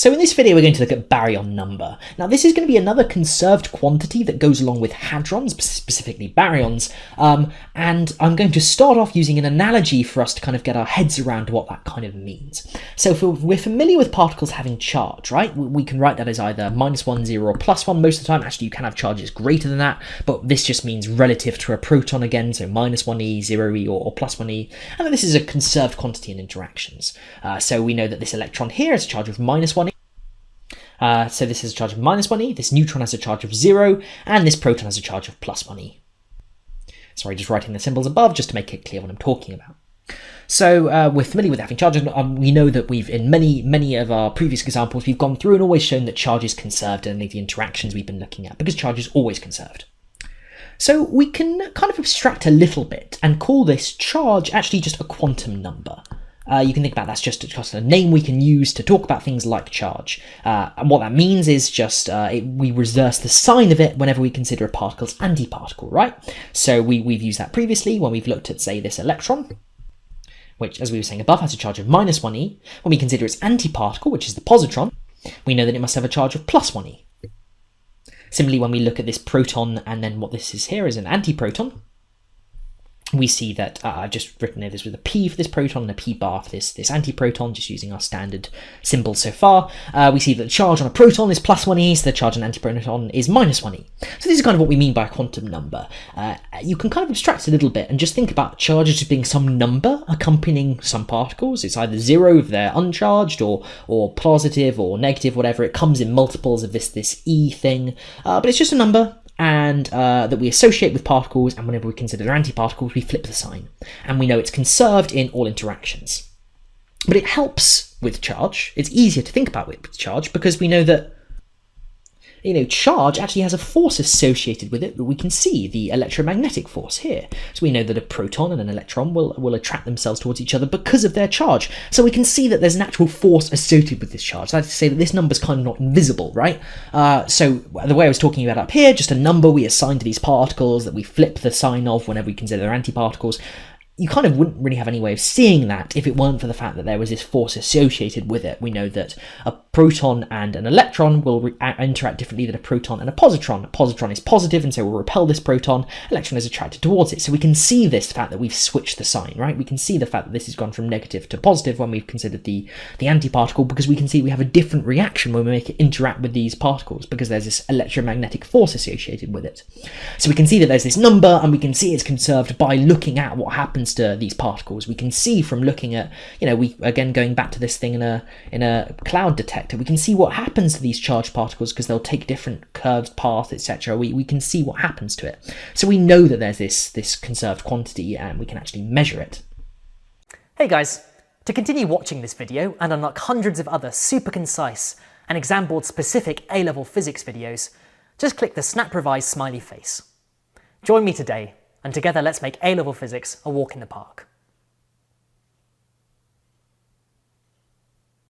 So in this video, we're going to look at baryon number. Now, this is going to be another conserved quantity that goes along with hadrons, specifically baryons, and I'm going to start off using an analogy for us to kind of get our heads around what that kind of means. So if we're familiar with particles having charge, right? We can write that as either -1, 0, or +1 most of the time. Actually, you can have charges greater than that, but this just means relative to a proton again, so -1e, 0e, or +1e, and this is a conserved quantity in interactions. So we know that this electron here has a charge of -1e. So this is a charge of -1e, this neutron has a charge of 0, and this proton has a charge of +1e. Sorry, just writing the symbols above just to make it clear what I'm talking about. So we're familiar with having charges. We know that we've, in many of our previous examples, we've gone through and always shown that charge is conserved in the interactions we've been looking at, because charge is always conserved. So we can kind of abstract a little bit and call this charge actually just a quantum number. You can think about that's just a name we can use to talk about things like charge. And what that means is just we reverse the sign of it whenever we consider a particle's antiparticle, right? So we've used that previously when we've looked at, say, this electron, which, as we were saying above, has a charge of -1e. When we consider its antiparticle, which is the positron, we know that it must have a charge of +1e. Similarly, when we look at this proton and then what this is here is an antiproton, we see that I've just written this with a P for this proton and a P bar for this antiproton, just using our standard symbols so far. We see that the charge on a proton is +1e, so the charge on an antiproton is -1e. So this is kind of what we mean by a quantum number. You can kind of abstract a little bit and just think about charges as being some number accompanying some particles. It's either 0 if they're uncharged, or positive or negative, whatever. It comes in multiples of this E thing, but it's just a number. And that we associate with particles, and whenever we consider their antiparticles, we flip the sign. And we know it's conserved in all interactions. But it helps with charge. It's easier to think about with charge because we know that, charge actually has a force associated with it that we can see, the electromagnetic force here. So we know that a proton and an electron will attract themselves towards each other because of their charge. So we can see that there's an actual force associated with this charge. That's to say that this number's kind of not invisible, right? So the way I was talking about up here, just a number we assign to these particles that we flip the sign of whenever we consider their antiparticles. You kind of wouldn't really have any way of seeing that if it weren't for the fact that there was this force associated with it. We know that a proton and an electron will interact differently than a proton and a positron. A positron is positive and so will repel this proton, electron is attracted towards it. So we can see this fact that we've switched the sign, right? We can see the fact that this has gone from negative to positive when we've considered the antiparticle, because we can see we have a different reaction when we make it interact with these particles because there's this electromagnetic force associated with it. So we can see that there's this number, and we can see it's conserved by looking at what happens to these particles. We can see from looking at, we again going back to this thing in a cloud detector, we can see what happens to these charged particles because they'll take different curved paths, etc. We can see what happens to it. So we know that there's this conserved quantity and we can actually measure it. Hey guys, to continue watching this video and unlock hundreds of other super concise and exam board specific A-level physics videos, just click the Snap Revise smiley face. Join me today, and together let's make A-level physics a walk in the park.